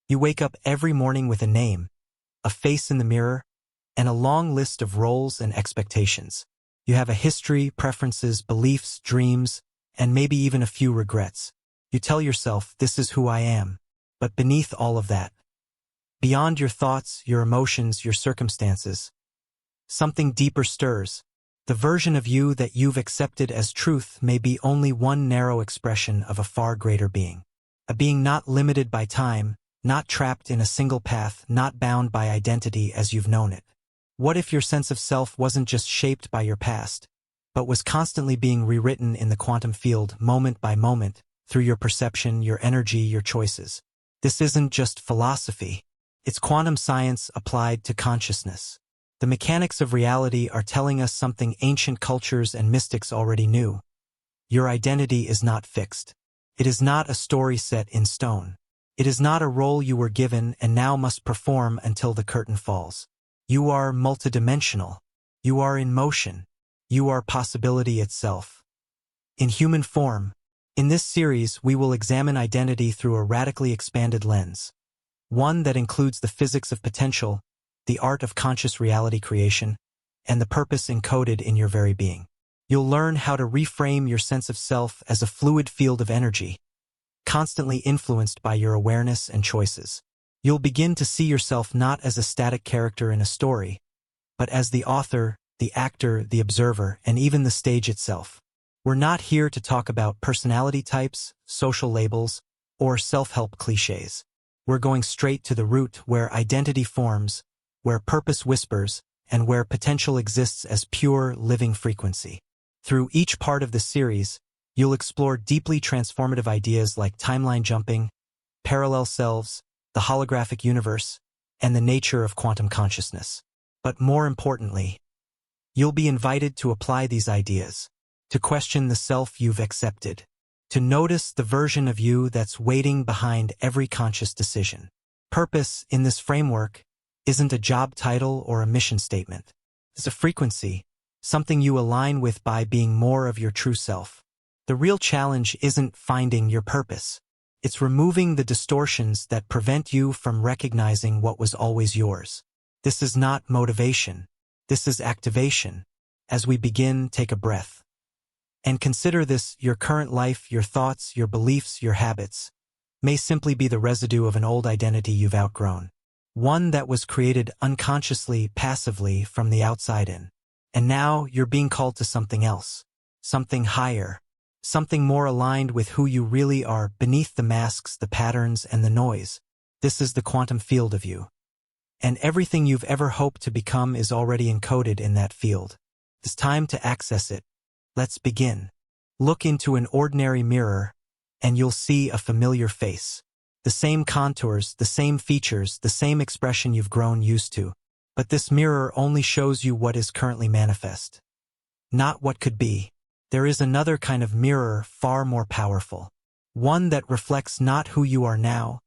You wake up every morning with a name, a face in the mirror, and a long list of roles and expectations. You have a history, preferences, beliefs, dreams, and maybe even a few regrets. You tell yourself, this is who I am. But beneath all of that, beyond your thoughts, your emotions, your circumstances, something deeper stirs. The version of you that you've accepted as truth may be only one narrow expression of a far greater being. A being not limited by time, not trapped in a single path, not bound by identity as you've known it. What if your sense of self wasn't just shaped by your past, but was constantly being rewritten in the quantum field, moment by moment, through your perception, your energy, your choices? This isn't just philosophy. It's quantum science applied to consciousness. The mechanics of reality are telling us something ancient cultures and mystics already knew. Your identity is not fixed. It is not a story set in stone. It is not a role you were given and now must perform until the curtain falls. You are multidimensional. You are in motion. You are possibility itself. In human form, in this series we will examine identity through a radically expanded lens. One that includes the physics of potential, the art of conscious reality creation, and the purpose encoded in your very being. You'll learn how to reframe your sense of self as a fluid field of energy, constantly influenced by your awareness and choices. You'll begin to see yourself not as a static character in a story, but as the author, the actor, the observer, and even the stage itself. We're not here to talk about personality types, social labels, or self-help cliches. We're going straight to the root where identity forms, where purpose whispers, and where potential exists as pure, living frequency. Through each part of the series, you'll explore deeply transformative ideas like timeline jumping, parallel selves, the holographic universe, and the nature of quantum consciousness. But more importantly, you'll be invited to apply these ideas, to question the self you've accepted, to notice the version of you that's waiting behind every conscious decision. Purpose, in this framework, isn't a job title or a mission statement. It's a frequency, something you align with by being more of your true self. The real challenge isn't finding your purpose. It's removing the distortions that prevent you from recognizing what was always yours. This is not motivation. This is activation. As we begin, take a breath. And consider this: your current life, your thoughts, your beliefs, your habits, may simply be the residue of an old identity you've outgrown. One that was created unconsciously, passively, from the outside in. And now you're being called to something else. Something higher. Something more aligned with who you really are, beneath the masks, the patterns, and the noise. This is the quantum field of you. And everything you've ever hoped to become is already encoded in that field. It's time to access it. Let's begin. Look into an ordinary mirror, and you'll see a familiar face. The same contours, the same features, the same expression you've grown used to. But this mirror only shows you what is currently manifest, not what could be. There is another kind of mirror, far more powerful. One that reflects not who you are now,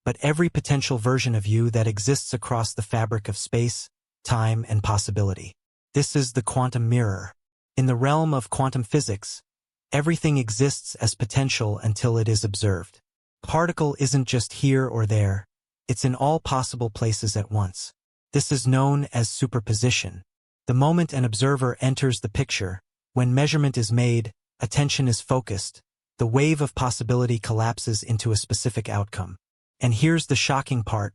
but every potential version of you that exists across the fabric of space, time, and possibility. This is the quantum mirror. In the realm of quantum physics, everything exists as potential until it is observed. Particle isn't just here or there, it's in all possible places at once. This is known as superposition. The moment an observer enters the picture, when measurement is made, attention is focused, the wave of possibility collapses into a specific outcome. And here's the shocking part: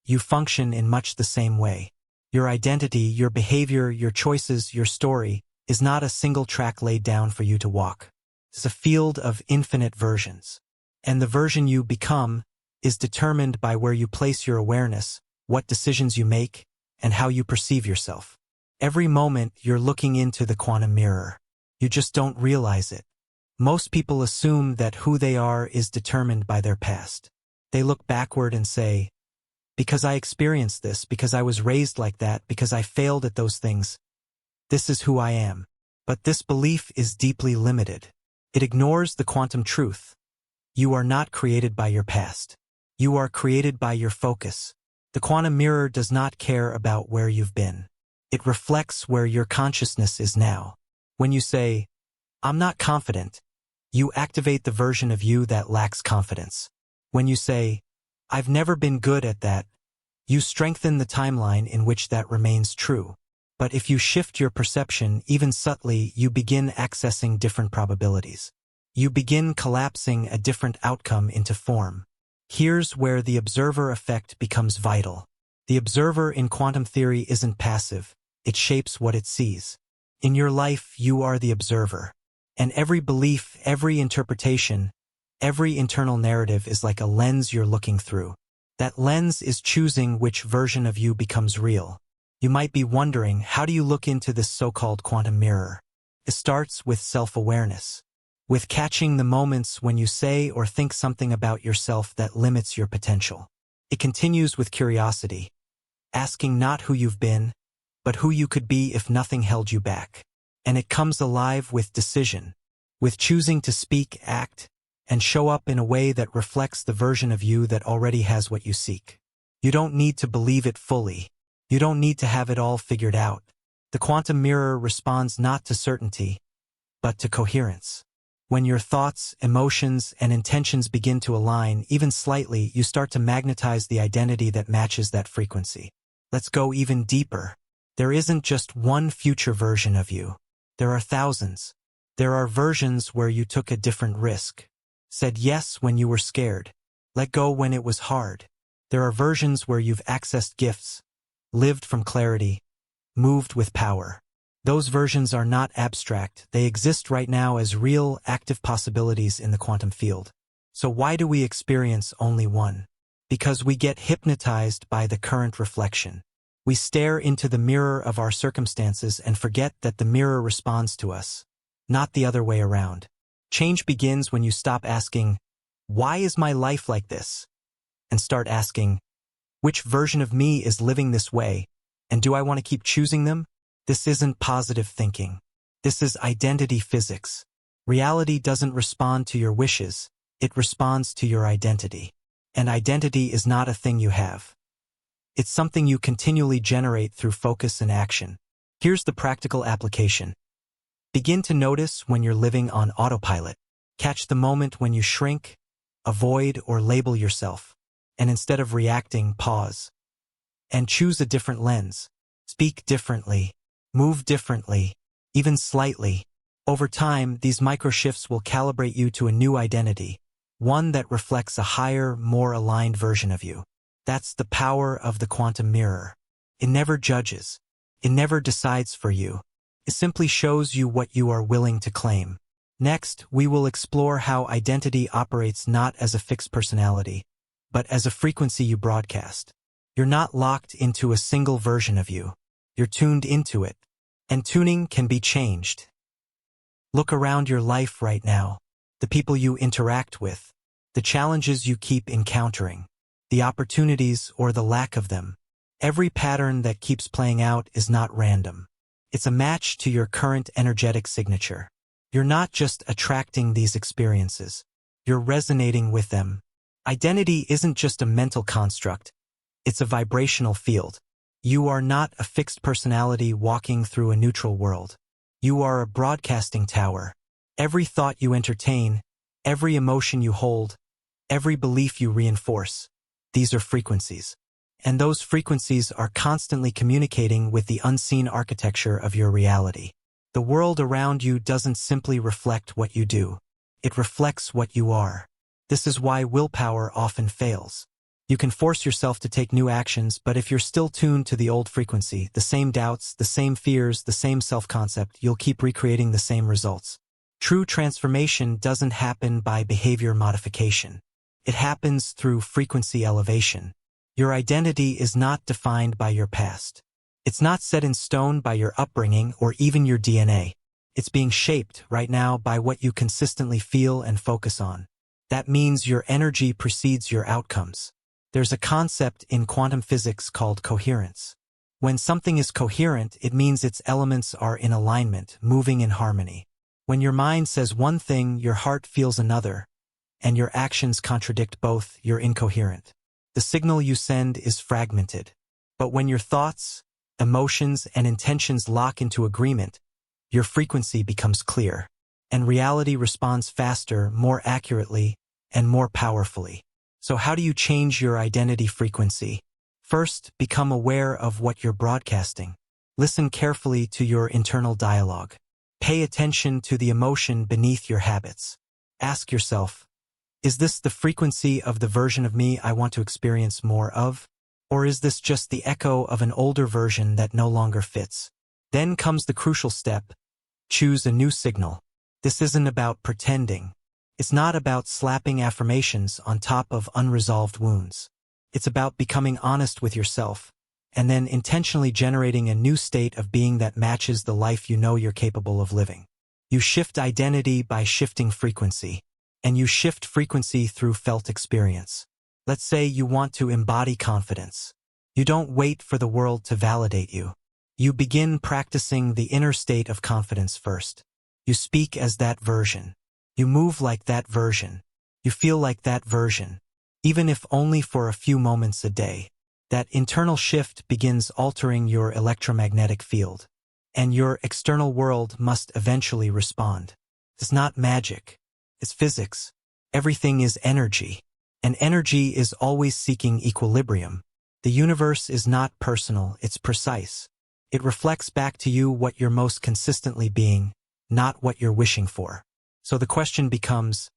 you function in much the same way. Your identity, your behavior, your choices, your story is not a single track laid down for you to walk. It's a field of infinite versions. And the version you become is determined by where you place your awareness, what decisions you make, and how you perceive yourself. Every moment you're looking into the quantum mirror. You just don't realize it. Most people assume that who they are is determined by their past. They look backward and say, because I experienced this, because I was raised like that, because I failed at those things, this is who I am. But this belief is deeply limited. It ignores the quantum truth. You are not created by your past. You are created by your focus. The quantum mirror does not care about where you've been. It reflects where your consciousness is now. When you say, I'm not confident, you activate the version of you that lacks confidence. When you say, "I've never been good at that." You strengthen the timeline in which that remains true. But if you shift your perception even subtly, you begin accessing different probabilities. You begin collapsing a different outcome into form. Here's where the observer effect becomes vital. The observer in quantum theory isn't passive. It shapes what it sees. In your life, you are the observer. And every belief, every interpretation, every internal narrative is like a lens you're looking through. That lens is choosing which version of you becomes real. You might be wondering, how do you look into this so-called quantum mirror? It starts with self-awareness, with catching the moments when you say or think something about yourself that limits your potential. It continues with curiosity, asking not who you've been, but who you could be if nothing held you back. And it comes alive with decision, with choosing to speak, act, and show up in a way that reflects the version of you that already has what you seek. You don't need to believe it fully. You don't need to have it all figured out. The quantum mirror responds not to certainty, but to coherence. When your thoughts, emotions, and intentions begin to align, even slightly, you start to magnetize the identity that matches that frequency. Let's go even deeper. There isn't just one future version of you. There are thousands. There are versions where you took a different risk, said yes when you were scared, let go when it was hard. There are versions where you've accessed gifts, lived from clarity, moved with power. Those versions are not abstract. They exist right now as real, active possibilities in the quantum field. So why do we experience only one? Because we get hypnotized by the current reflection. We stare into the mirror of our circumstances and forget that the mirror responds to us, not the other way around. Change begins when you stop asking, "Why is my life like this?" and start asking, "Which version of me is living this way, and do I want to keep choosing them?" This isn't positive thinking. This is identity physics. Reality doesn't respond to your wishes, it responds to your identity. And identity is not a thing you have. It's something you continually generate through focus and action. Here's the practical application. Begin to notice when you're living on autopilot. Catch the moment when you shrink, avoid, or label yourself. And instead of reacting, pause. And choose a different lens. Speak differently. Move differently. Even slightly. Over time, these micro-shifts will calibrate you to a new identity. One that reflects a higher, more aligned version of you. That's the power of the quantum mirror. It never judges. It never decides for you. It simply shows you what you are willing to claim. Next, we will explore how identity operates not as a fixed personality, but as a frequency you broadcast. You're not locked into a single version of you. You're tuned into it. And tuning can be changed. Look around your life right now. The people you interact with. The challenges you keep encountering. The opportunities or the lack of them. Every pattern that keeps playing out is not random. It's a match to your current energetic signature. You're not just attracting these experiences. You're resonating with them. Identity isn't just a mental construct. It's a vibrational field. You are not a fixed personality walking through a neutral world. You are a broadcasting tower. Every thought you entertain, every emotion you hold, every belief you reinforce, these are frequencies. And those frequencies are constantly communicating with the unseen architecture of your reality. The world around you doesn't simply reflect what you do. It reflects what you are. This is why willpower often fails. You can force yourself to take new actions, but if you're still tuned to the old frequency, the same doubts, the same fears, the same self-concept, you'll keep recreating the same results. True transformation doesn't happen by behavior modification. It happens through frequency elevation. Your identity is not defined by your past. It's not set in stone by your upbringing or even your DNA. It's being shaped right now by what you consistently feel and focus on. That means your energy precedes your outcomes. There's a concept in quantum physics called coherence. When something is coherent, it means its elements are in alignment, moving in harmony. When your mind says one thing, your heart feels another, and your actions contradict both, you're incoherent. The signal you send is fragmented. But when your thoughts, emotions, and intentions lock into agreement, your frequency becomes clear, and reality responds faster, more accurately, and more powerfully. So how do you change your identity frequency? First, become aware of what you're broadcasting. Listen carefully to your internal dialogue. Pay attention to the emotion beneath your habits. Ask yourself, is this the frequency of the version of me I want to experience more of? Or is this just the echo of an older version that no longer fits? Then comes the crucial step. Choose a new signal. This isn't about pretending. It's not about slapping affirmations on top of unresolved wounds. It's about becoming honest with yourself, and then intentionally generating a new state of being that matches the life you know you're capable of living. You shift identity by shifting frequency, and you shift frequency through felt experience. Let's say you want to embody confidence. You don't wait for the world to validate you. You begin practicing the inner state of confidence first. You speak as that version. You move like that version. You feel like that version, even if only for a few moments a day. That internal shift begins altering your electromagnetic field, and your external world must eventually respond. It's not magic. It's physics. Everything is energy, and energy is always seeking equilibrium. The universe is not personal, it's precise. It reflects back to you what you're most consistently being, not what you're wishing for. So the question becomes,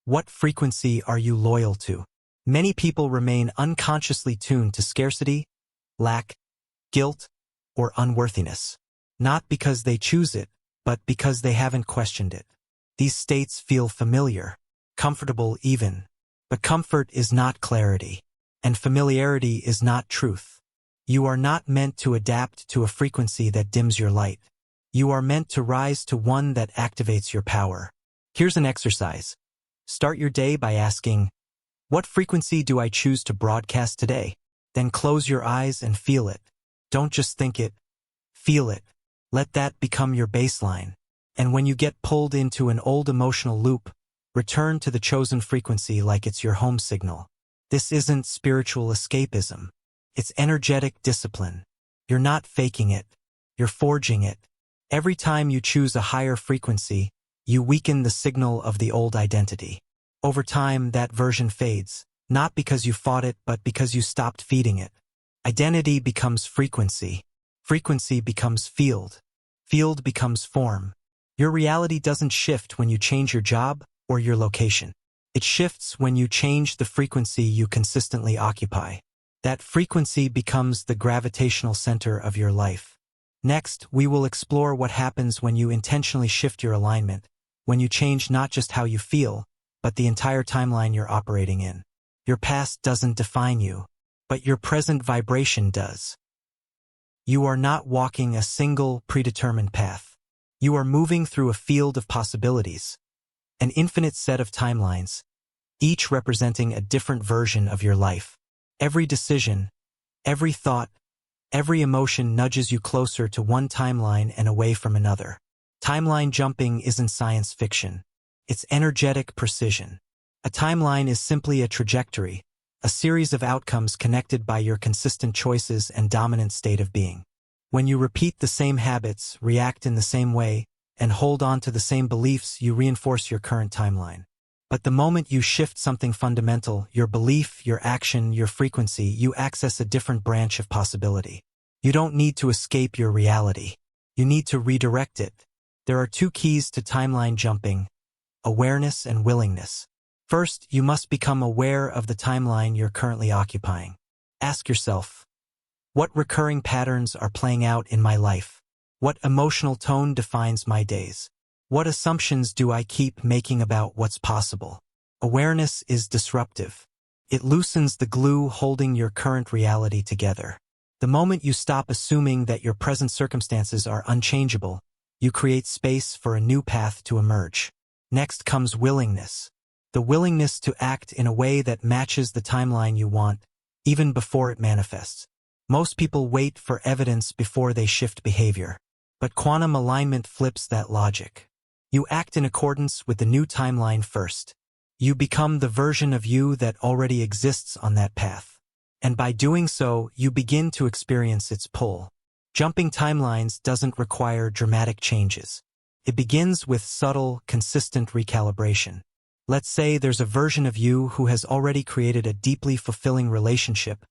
what frequency are you loyal to? Many people remain unconsciously tuned to scarcity, lack, guilt, or unworthiness. Not because they choose it, but because they haven't questioned it. These states feel familiar, comfortable even. But comfort is not clarity, and familiarity is not truth. You are not meant to adapt to a frequency that dims your light. You are meant to rise to one that activates your power. Here's an exercise. Start your day by asking, what frequency do I choose to broadcast today? Then close your eyes and feel it. Don't just think it, feel it. Let that become your baseline. And when you get pulled into an old emotional loop, return to the chosen frequency like it's your home signal. This isn't spiritual escapism. It's energetic discipline. You're not faking it. You're forging it. Every time you choose a higher frequency, you weaken the signal of the old identity. Over time, that version fades, not because you fought it, but because you stopped feeding it. Identity becomes frequency. Frequency becomes field. Field becomes form. Your reality doesn't shift when you change your job or your location. It shifts when you change the frequency you consistently occupy. That frequency becomes the gravitational center of your life. Next, we will explore what happens when you intentionally shift your alignment, when you change not just how you feel, but the entire timeline you're operating in. Your past doesn't define you, but your present vibration does. You are not walking a single predetermined path. You are moving through a field of possibilities, an infinite set of timelines, each representing a different version of your life. Every decision, every thought, every emotion nudges you closer to one timeline and away from another. Timeline jumping isn't science fiction. It's energetic precision. A timeline is simply a trajectory, a series of outcomes connected by your consistent choices and dominant state of being. When you repeat the same habits, react in the same way, and hold on to the same beliefs, you reinforce your current timeline. But the moment you shift something fundamental, your belief, your action, your frequency, you access a different branch of possibility. You don't need to escape your reality. You need to redirect it. There are two keys to timeline jumping: awareness and willingness. First, you must become aware of the timeline you're currently occupying. Ask yourself, what recurring patterns are playing out in my life? What emotional tone defines my days? What assumptions do I keep making about what's possible? Awareness is disruptive. It loosens the glue holding your current reality together. The moment you stop assuming that your present circumstances are unchangeable, you create space for a new path to emerge. Next comes willingness. The willingness to act in a way that matches the timeline you want, even before it manifests. Most people wait for evidence before they shift behavior. But quantum alignment flips that logic. You act in accordance with the new timeline first. You become the version of you that already exists on that path. And by doing so, you begin to experience its pull. Jumping timelines doesn't require dramatic changes. It begins with subtle, consistent recalibration. Let's say there's a version of you who has already created a deeply fulfilling relationship,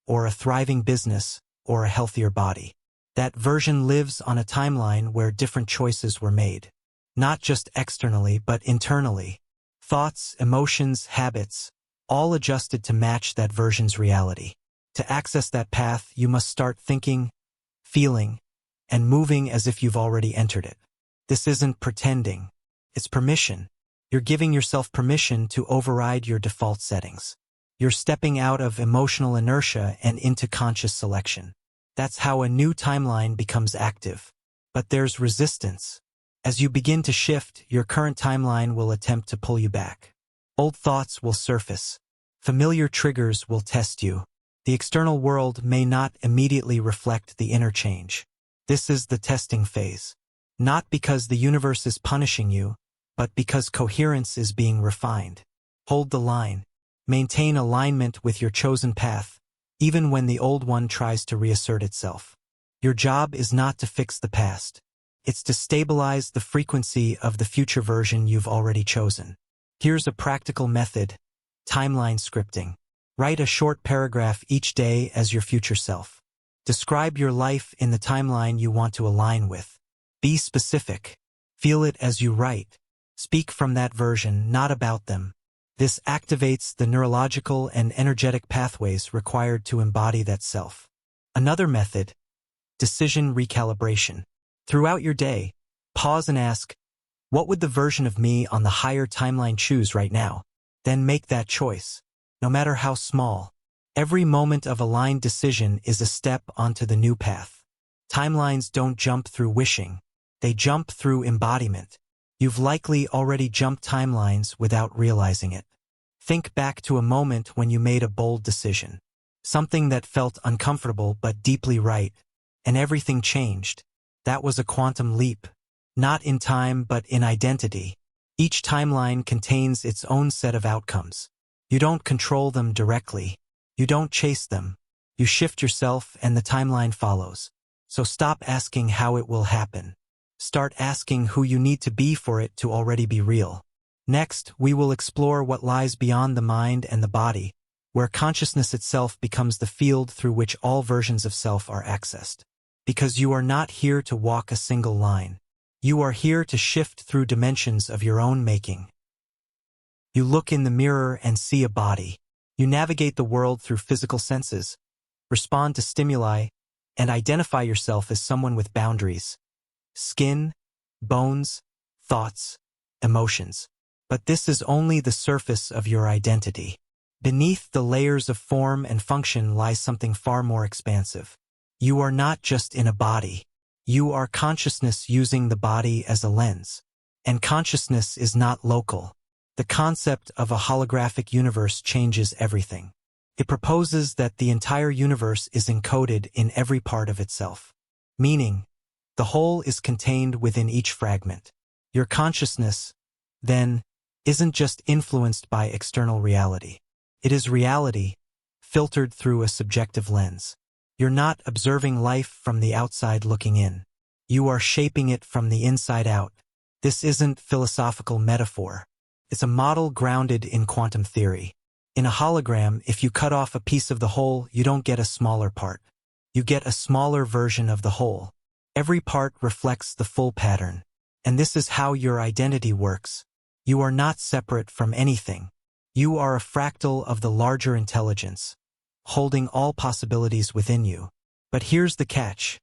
or a thriving business, or a healthier body. That version lives on a timeline where different choices were made. Not just externally, but internally. Thoughts, emotions, habits, all adjusted to match that version's reality. To access that path, you must start thinking, feeling, and moving as if you've already entered it. This isn't pretending. It's permission. You're giving yourself permission to override your default settings. You're stepping out of emotional inertia and into conscious selection. That's how a new timeline becomes active. But there's resistance. As you begin to shift, your current timeline will attempt to pull you back. Old thoughts will surface. Familiar triggers will test you. The external world may not immediately reflect the inner change. This is the testing phase. Not because the universe is punishing you, but because coherence is being refined. Hold the line. Maintain alignment with your chosen path, even when the old one tries to reassert itself. Your job is not to fix the past. It's to stabilize the frequency of the future version you've already chosen. Here's a practical method: timeline scripting. Write a short paragraph each day as your future self. Describe your life in the timeline you want to align with. Be specific. Feel it as you write. Speak from that version, not about them. This activates the neurological and energetic pathways required to embody that self. Another method: decision recalibration. Throughout your day, pause and ask, what would the version of me on the higher timeline choose right now? Then make that choice. No matter how small, every moment of aligned decision is a step onto the new path. Timelines don't jump through wishing. They jump through embodiment. You've likely already jumped timelines without realizing it. Think back to a moment when you made a bold decision. Something that felt uncomfortable but deeply right, and everything changed. That was a quantum leap. Not in time but in identity. Each timeline contains its own set of outcomes. You don't control them directly. You don't chase them. You shift yourself and the timeline follows. So stop asking how it will happen. Start asking who you need to be for it to already be real. Next, we will explore what lies beyond the mind and the body, where consciousness itself becomes the field through which all versions of self are accessed. Because you are not here to walk a single line. You are here to shift through dimensions of your own making. You look in the mirror and see a body. You navigate the world through physical senses, respond to stimuli, and identify yourself as someone with boundaries. Skin, bones, thoughts, emotions. But this is only the surface of your identity. Beneath the layers of form and function lies something far more expansive. You are not just in a body. You are consciousness using the body as a lens. And consciousness is not local. The concept of a holographic universe changes everything. It proposes that the entire universe is encoded in every part of itself. Meaning, the whole is contained within each fragment. Your consciousness, then, isn't just influenced by external reality. It is reality, filtered through a subjective lens. You're not observing life from the outside looking in. You are shaping it from the inside out. This isn't philosophical metaphor. It's a model grounded in quantum theory. In a hologram, if you cut off a piece of the whole, you don't get a smaller part. You get a smaller version of the whole. Every part reflects the full pattern. And this is how your identity works. You are not separate from anything. You are a fractal of the larger intelligence, holding all possibilities within you. But here's the catch.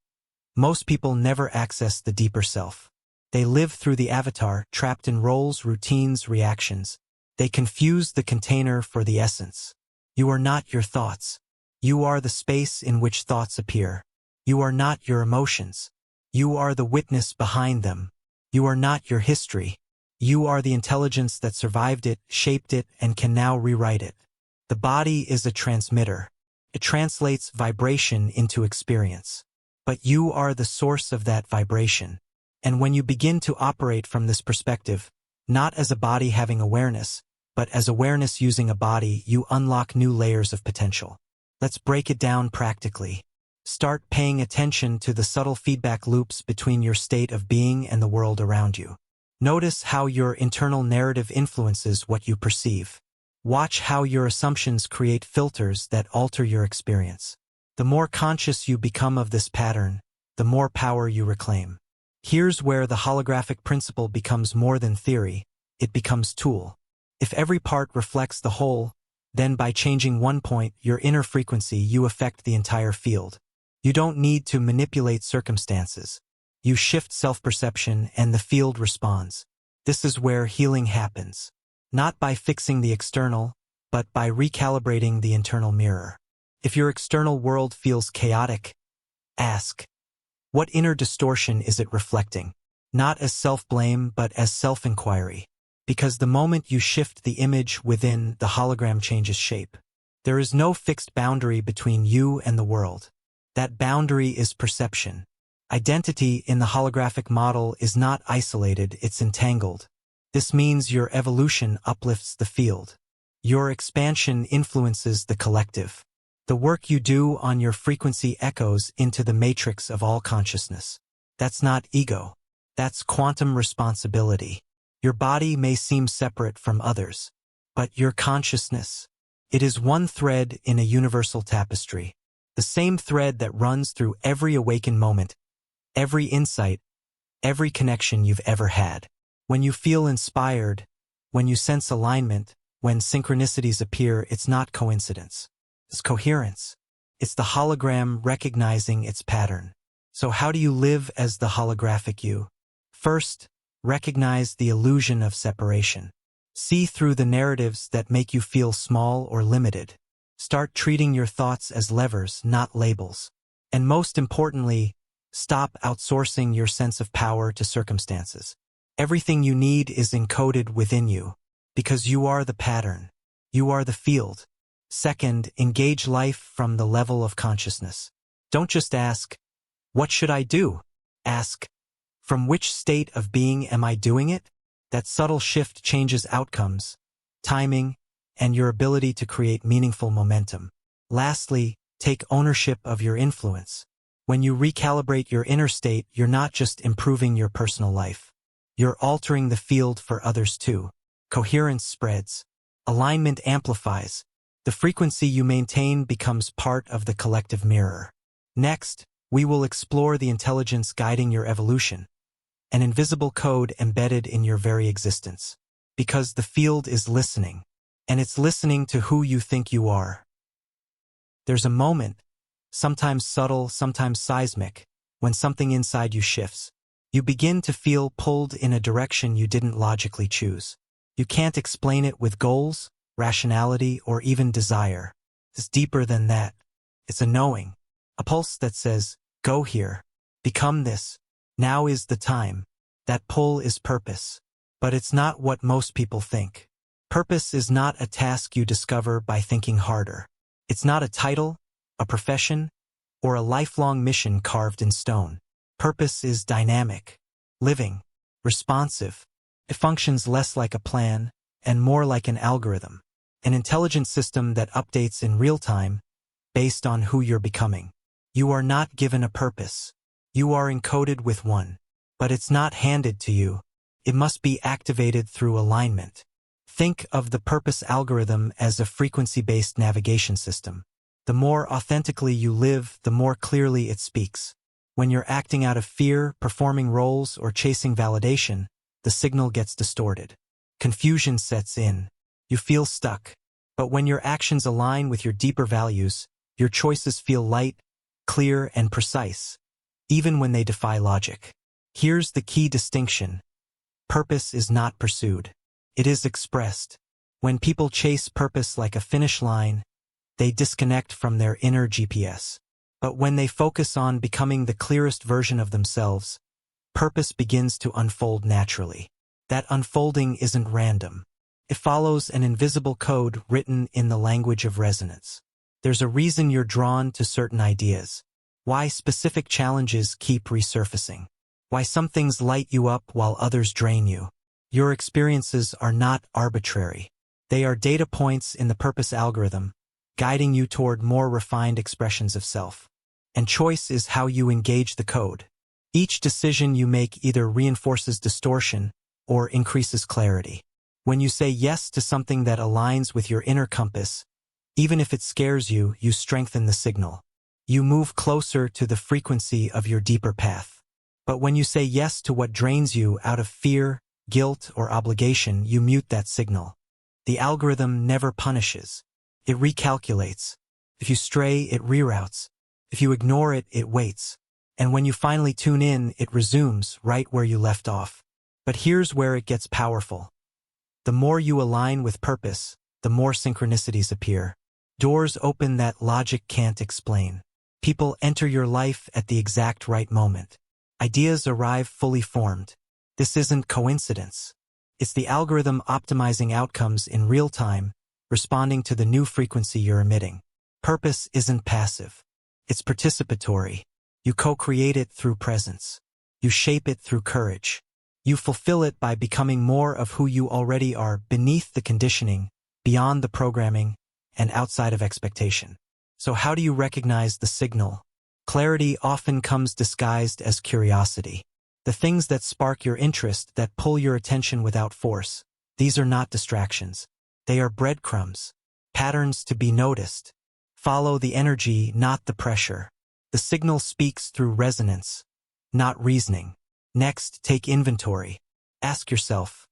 Most people never access the deeper self. They live through the avatar, trapped in roles, routines, reactions. They confuse the container for the essence. You are not your thoughts. You are the space in which thoughts appear. You are not your emotions. You are the witness behind them. You are not your history. You are the intelligence that survived it, shaped it, and can now rewrite it. The body is a transmitter. It translates vibration into experience. But you are the source of that vibration. And when you begin to operate from this perspective, not as a body having awareness, but as awareness using a body, you unlock new layers of potential. Let's break it down practically. Start paying attention to the subtle feedback loops between your state of being and the world around you. Notice how your internal narrative influences what you perceive. Watch how your assumptions create filters that alter your experience. The more conscious you become of this pattern, the more power you reclaim. Here's where the holographic principle becomes more than theory, it becomes tool. If every part reflects the whole, then by changing one point, your inner frequency, you affect the entire field. You don't need to manipulate circumstances. You shift self-perception and the field responds. This is where healing happens. Not by fixing the external, but by recalibrating the internal mirror. If your external world feels chaotic, ask, what inner distortion is it reflecting? Not as self-blame, but as self-inquiry. Because the moment you shift the image within, the hologram changes shape. There is no fixed boundary between you and the world. That boundary is perception. Identity in the holographic model is not isolated, it's entangled. This means your evolution uplifts the field. Your expansion influences the collective. The work you do on your frequency echoes into the matrix of all consciousness. That's not ego. That's quantum responsibility. Your body may seem separate from others, but your consciousness, it is one thread in a universal tapestry. The same thread that runs through every awakened moment, every insight, every connection you've ever had. When you feel inspired, when you sense alignment, when synchronicities appear, it's not coincidence. It's coherence. It's the hologram recognizing its pattern. So how do you live as the holographic you? First, recognize the illusion of separation. See through the narratives that make you feel small or limited. Start treating your thoughts as levers, not labels. And most importantly, stop outsourcing your sense of power to circumstances. Everything you need is encoded within you, because you are the pattern. You are the field. Second, engage life from the level of consciousness. Don't just ask, what should I do? Ask, from which state of being am I doing it? That subtle shift changes outcomes, timing, and your ability to create meaningful momentum. Lastly, take ownership of your influence. When you recalibrate your inner state, you're not just improving your personal life. You're altering the field for others too. Coherence spreads. Alignment amplifies. The frequency you maintain becomes part of the collective mirror. Next, we will explore the intelligence guiding your evolution, an invisible code embedded in your very existence. Because the field is listening, and it's listening to who you think you are. There's a moment, sometimes subtle, sometimes seismic, when something inside you shifts. You begin to feel pulled in a direction you didn't logically choose. You can't explain it with goals, rationality, or even desire. It's deeper than that. It's a knowing, a pulse that says, go here, become this, now is the time. That pull is purpose. But it's not what most people think. Purpose is not a task you discover by thinking harder. It's not a title, a profession, or a lifelong mission carved in stone. Purpose is dynamic, living, responsive. It functions less like a plan and more like an algorithm, an intelligent system that updates in real time based on who you're becoming. You are not given a purpose. You are encoded with one, but it's not handed to you. It must be activated through alignment. Think of the purpose algorithm as a frequency-based navigation system. The more authentically you live, the more clearly it speaks. When you're acting out of fear, performing roles, or chasing validation, the signal gets distorted. Confusion sets in. You feel stuck. But when your actions align with your deeper values, your choices feel light, clear, and precise, even when they defy logic. Here's the key distinction. Purpose is not pursued. It is expressed. When people chase purpose like a finish line, they disconnect from their inner GPS. But when they focus on becoming the clearest version of themselves, purpose begins to unfold naturally. That unfolding isn't random. It follows an invisible code written in the language of resonance. There's a reason you're drawn to certain ideas, why specific challenges keep resurfacing, why some things light you up while others drain you. Your experiences are not arbitrary. They are data points in the purpose algorithm, guiding you toward more refined expressions of self. And choice is how you engage the code. Each decision you make either reinforces distortion or increases clarity. When you say yes to something that aligns with your inner compass, even if it scares you, you strengthen the signal. You move closer to the frequency of your deeper path. But when you say yes to what drains you out of fear, guilt, or obligation, you mute that signal. The algorithm never punishes. It recalculates. If you stray, it reroutes. If you ignore it, it waits. And when you finally tune in, it resumes right where you left off. But here's where it gets powerful. The more you align with purpose, the more synchronicities appear. Doors open that logic can't explain. People enter your life at the exact right moment. Ideas arrive fully formed. This isn't coincidence. It's the algorithm optimizing outcomes in real time, responding to the new frequency you're emitting. Purpose isn't passive. It's participatory. You co-create it through presence. You shape it through courage. You fulfill it by becoming more of who you already are, beneath the conditioning, beyond the programming, and outside of expectation. So how do you recognize the signal? Clarity often comes disguised as curiosity. The things that spark your interest, that pull your attention without force, these are not distractions. They are breadcrumbs, patterns to be noticed. Follow the energy, not the pressure. The signal speaks through resonance, not reasoning. Next, take inventory. Ask yourself,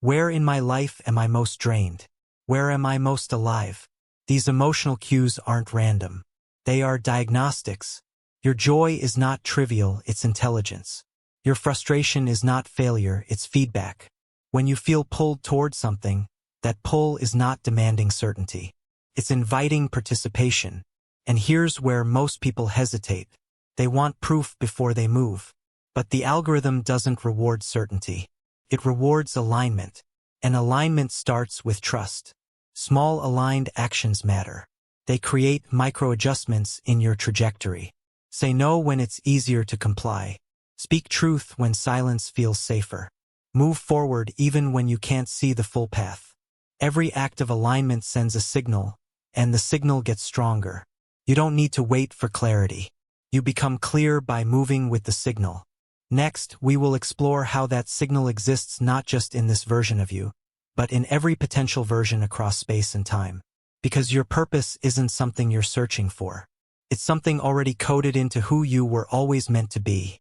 where in my life am I most drained? Where am I most alive? These emotional cues aren't random. They are diagnostics. Your joy is not trivial, it's intelligence. Your frustration is not failure, it's feedback. When you feel pulled toward something, that pull is not demanding certainty. It's inviting participation. And here's where most people hesitate. They want proof before they move. But the algorithm doesn't reward certainty. It rewards alignment. And alignment starts with trust. Small aligned actions matter. They create micro-adjustments in your trajectory. Say no when it's easier to comply. Speak truth when silence feels safer. Move forward even when you can't see the full path. Every act of alignment sends a signal, and the signal gets stronger. You don't need to wait for clarity. You become clear by moving with the signal. Next, we will explore how that signal exists not just in this version of you, but in every potential version across space and time. Because your purpose isn't something you're searching for. It's something already coded into who you were always meant to be.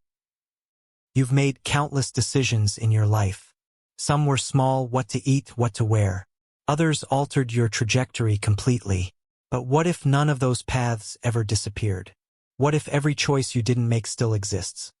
You've made countless decisions in your life. Some were small, what to eat, what to wear. Others altered your trajectory completely. But what if none of those paths ever disappeared? What if every choice you didn't make still exists?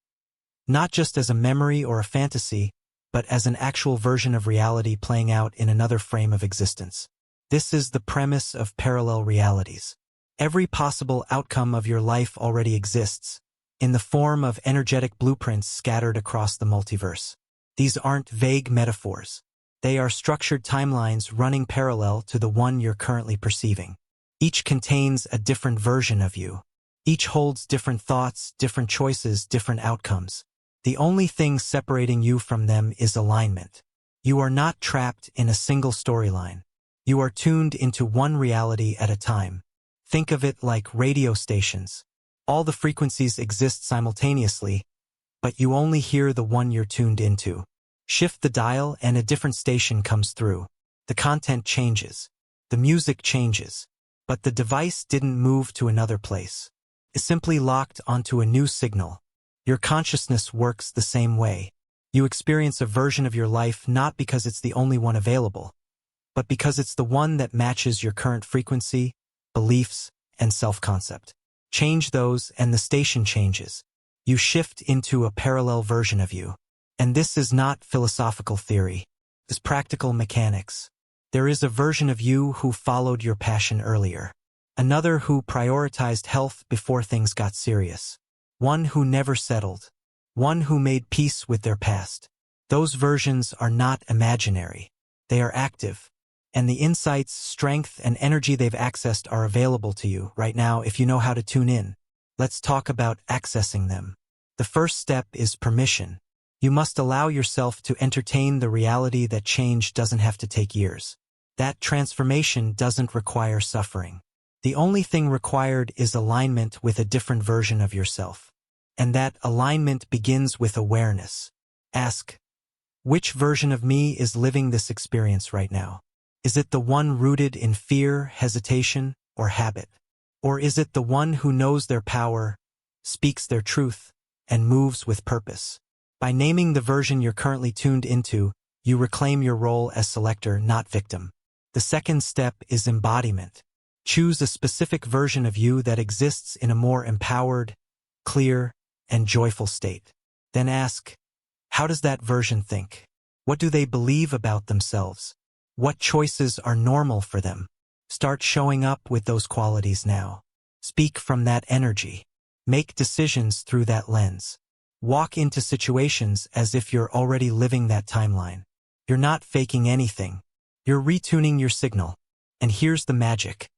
Not just as a memory or a fantasy, but as an actual version of reality playing out in another frame of existence. This is the premise of parallel realities. Every possible outcome of your life already exists, in the form of energetic blueprints scattered across the multiverse. These aren't vague metaphors. They are structured timelines running parallel to the one you're currently perceiving. Each contains a different version of you. Each holds different thoughts, different choices, different outcomes. The only thing separating you from them is alignment. You are not trapped in a single storyline. You are tuned into one reality at a time. Think of it like radio stations. All the frequencies exist simultaneously, but you only hear the one you're tuned into. Shift the dial and a different station comes through. The content changes. The music changes. But the device didn't move to another place. It simply locked onto a new signal. Your consciousness works the same way. You experience a version of your life not because it's the only one available, but because it's the one that matches your current frequency, beliefs, and self-concept. Change those and the station changes. You shift into a parallel version of you. And this is not philosophical theory. It's practical mechanics. There is a version of you who followed your passion earlier. Another who prioritized health before things got serious. One who never settled. One who made peace with their past. Those versions are not imaginary. They are active. And the insights, strength, and energy they've accessed are available to you right now if you know how to tune in. Let's talk about accessing them. The first step is permission. You must allow yourself to entertain the reality that change doesn't have to take years. That transformation doesn't require suffering. The only thing required is alignment with a different version of yourself. And that alignment begins with awareness. Ask, Which version of me is living this experience right now? Is it the one rooted in fear, hesitation, or habit? Or is it the one who knows their power, speaks their truth, and moves with purpose? By naming the version you're currently tuned into, you reclaim your role as selector, not victim. The second step is embodiment. Choose a specific version of you that exists in a more empowered, clear, and joyful state. Then ask, how does that version think? What do they believe about themselves? What choices are normal for them? Start showing up with those qualities now. Speak from that energy. Make decisions through that lens. Walk into situations as if you're already living that timeline. You're not faking anything. You're retuning your signal. And here's the magic.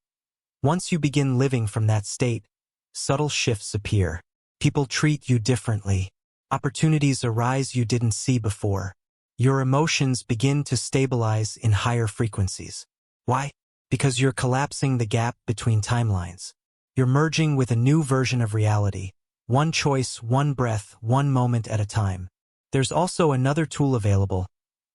Once you begin living from that state, subtle shifts appear. People treat you differently. Opportunities arise you didn't see before. Your emotions begin to stabilize in higher frequencies. Why? Because you're collapsing the gap between timelines. You're merging with a new version of reality. One choice, one breath, one moment at a time. There's also another tool available.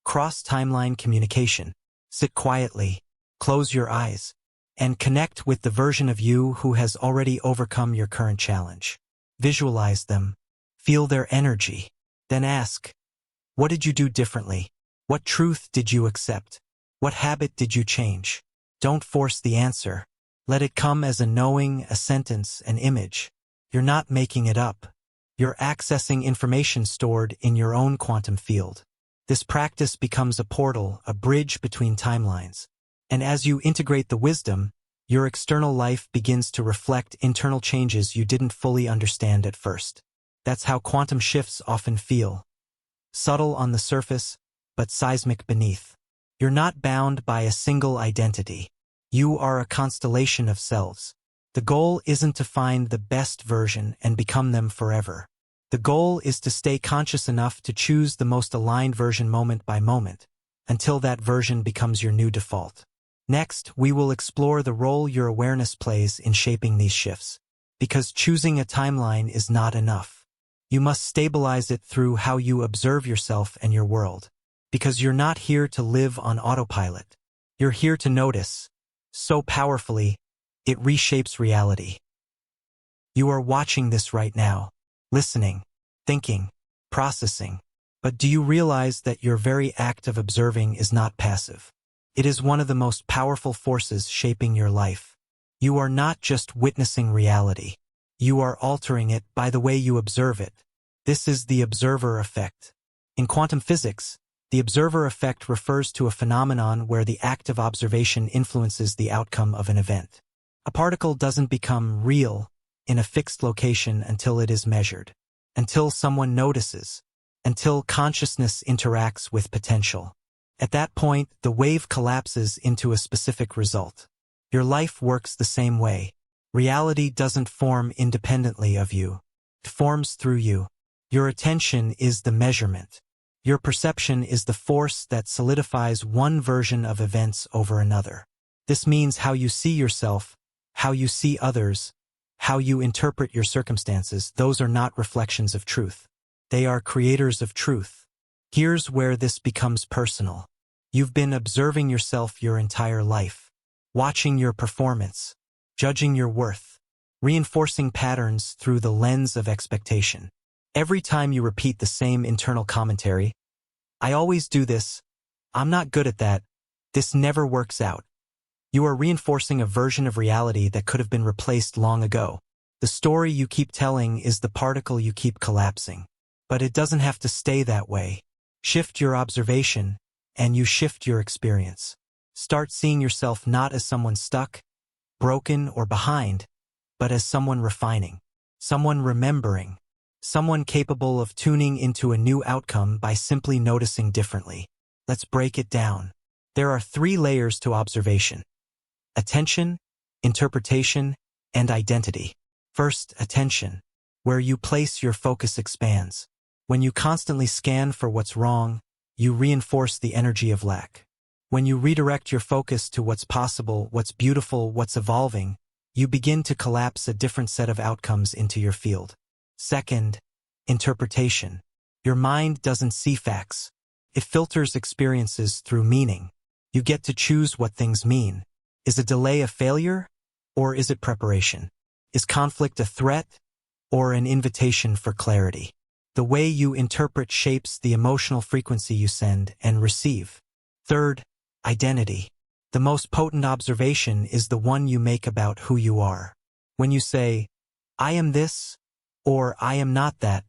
Cross-timeline communication. Sit quietly, close your eyes, and connect with the version of you who has already overcome your current challenge. Visualize them. Feel their energy. Then ask, what did you do differently? What truth did you accept? What habit did you change? Don't force the answer. Let it come as a knowing, a sentence, an image. You're not making it up. You're accessing information stored in your own quantum field. This practice becomes a portal, a bridge between timelines. And as you integrate the wisdom, your external life begins to reflect internal changes you didn't fully understand at first. That's how quantum shifts often feel. Subtle on the surface, but seismic beneath. You're not bound by a single identity. You are a constellation of selves. The goal isn't to find the best version and become them forever. The goal is to stay conscious enough to choose the most aligned version moment by moment, until that version becomes your new default. Next, we will explore the role your awareness plays in shaping these shifts. Because choosing a timeline is not enough. You must stabilize it through how you observe yourself and your world. Because you're not here to live on autopilot. You're here to notice. So powerfully, it reshapes reality. You are watching this right now, listening, thinking, processing. But do you realize that your very act of observing is not passive? It is one of the most powerful forces shaping your life. You are not just witnessing reality. You are altering it by the way you observe it. This is the observer effect. In quantum physics, the observer effect refers to a phenomenon where the act of observation influences the outcome of an event. A particle doesn't become real in a fixed location until it is measured, until someone notices, until consciousness interacts with potential. At that point, the wave collapses into a specific result. Your life works the same way. Reality doesn't form independently of you. It forms through you. Your attention is the measurement. Your perception is the force that solidifies one version of events over another. This means how you see yourself, how you see others, how you interpret your circumstances. Those are not reflections of truth. They are creators of truth. Here's where this becomes personal. You've been observing yourself your entire life, watching your performance, judging your worth, reinforcing patterns through the lens of expectation. Every time you repeat the same internal commentary, I always do this, I'm not good at that, this never works out. You are reinforcing a version of reality that could have been replaced long ago. The story you keep telling is the particle you keep collapsing. But it doesn't have to stay that way. Shift your observation, and you shift your experience. Start seeing yourself not as someone stuck, broken, or behind, but as someone refining, someone remembering, someone capable of tuning into a new outcome by simply noticing differently. Let's break it down. There are 3 layers to observation: attention, interpretation, and identity. First, attention. Where you place your focus expands. When you constantly scan for what's wrong, you reinforce the energy of lack. When you redirect your focus to what's possible, what's beautiful, what's evolving, you begin to collapse a different set of outcomes into your field. Second, interpretation. Your mind doesn't see facts. It filters experiences through meaning. You get to choose what things mean. Is a delay a failure, or is it preparation? Is conflict a threat, or an invitation for clarity? The way you interpret shapes the emotional frequency you send and receive. Third, identity. The most potent observation is the one you make about who you are. When you say, I am this, or I am not that,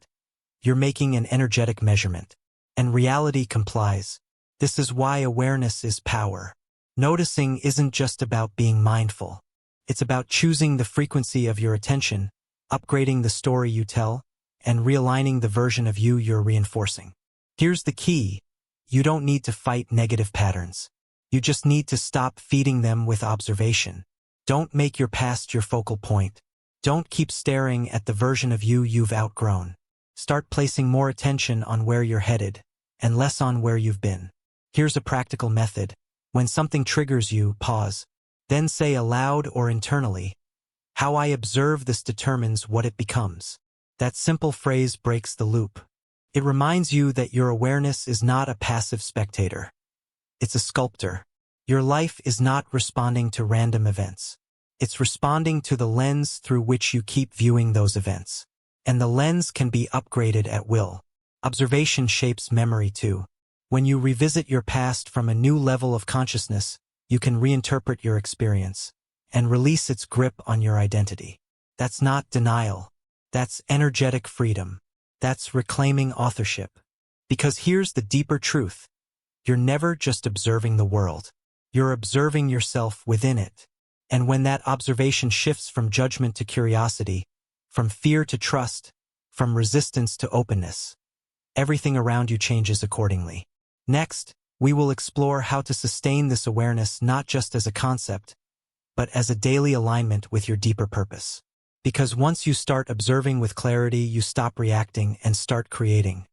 you're making an energetic measurement. And reality complies. This is why awareness is power. Noticing isn't just about being mindful. It's about choosing the frequency of your attention, upgrading the story you tell, and realigning the version of you you're reinforcing. Here's the key. You don't need to fight negative patterns. You just need to stop feeding them with observation. Don't make your past your focal point. Don't keep staring at the version of you you've outgrown. Start placing more attention on where you're headed, and less on where you've been. Here's a practical method. When something triggers you, pause. Then say aloud or internally, how I observe this determines what it becomes. That simple phrase breaks the loop. It reminds you that your awareness is not a passive spectator. It's a sculptor. Your life is not responding to random events. It's responding to the lens through which you keep viewing those events. And the lens can be upgraded at will. Observation shapes memory too. When you revisit your past from a new level of consciousness, you can reinterpret your experience and release its grip on your identity. That's not denial. That's energetic freedom. That's reclaiming authorship. Because here's the deeper truth. You're never just observing the world. You're observing yourself within it. And when that observation shifts from judgment to curiosity, from fear to trust, from resistance to openness, everything around you changes accordingly. Next, we will explore how to sustain this awareness not just as a concept, but as a daily alignment with your deeper purpose. Because once you start observing with clarity, you stop reacting and start creating.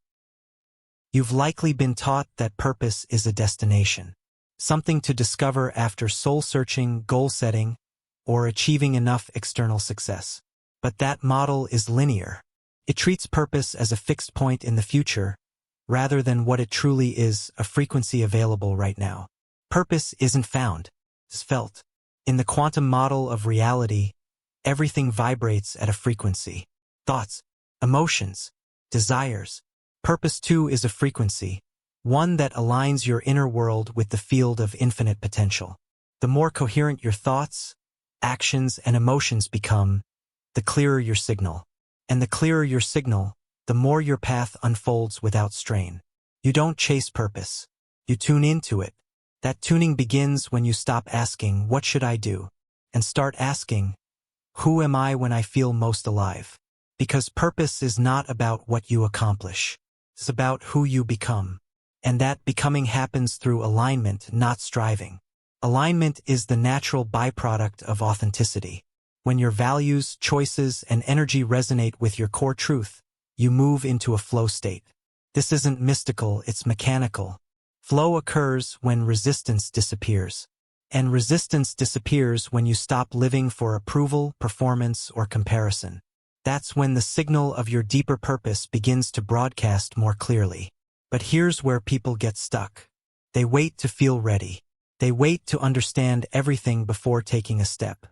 You've likely been taught that purpose is a destination, something to discover after soul-searching, goal-setting, or achieving enough external success. But that model is linear. It treats purpose as a fixed point in the future, rather than what it truly is, a frequency available right now. Purpose isn't found, it's felt. In the quantum model of reality, everything vibrates at a frequency. Thoughts, emotions, desires. Purpose too is a frequency, one that aligns your inner world with the field of infinite potential. The more coherent your thoughts, actions, and emotions become, the clearer your signal. And the clearer your signal, the more your path unfolds without strain. You don't chase purpose. You tune into it. That tuning begins when you stop asking, what should I do? And start asking, who am I when I feel most alive? Because purpose is not about what you accomplish. It's about who you become. And that becoming happens through alignment, not striving. Alignment is the natural byproduct of authenticity. When your values, choices, and energy resonate with your core truth, you move into a flow state. This isn't mystical, it's mechanical. Flow occurs when resistance disappears. And resistance disappears when you stop living for approval, performance, or comparison. That's when the signal of your deeper purpose begins to broadcast more clearly. But here's where people get stuck. They wait to feel ready. They wait to understand everything before taking a step.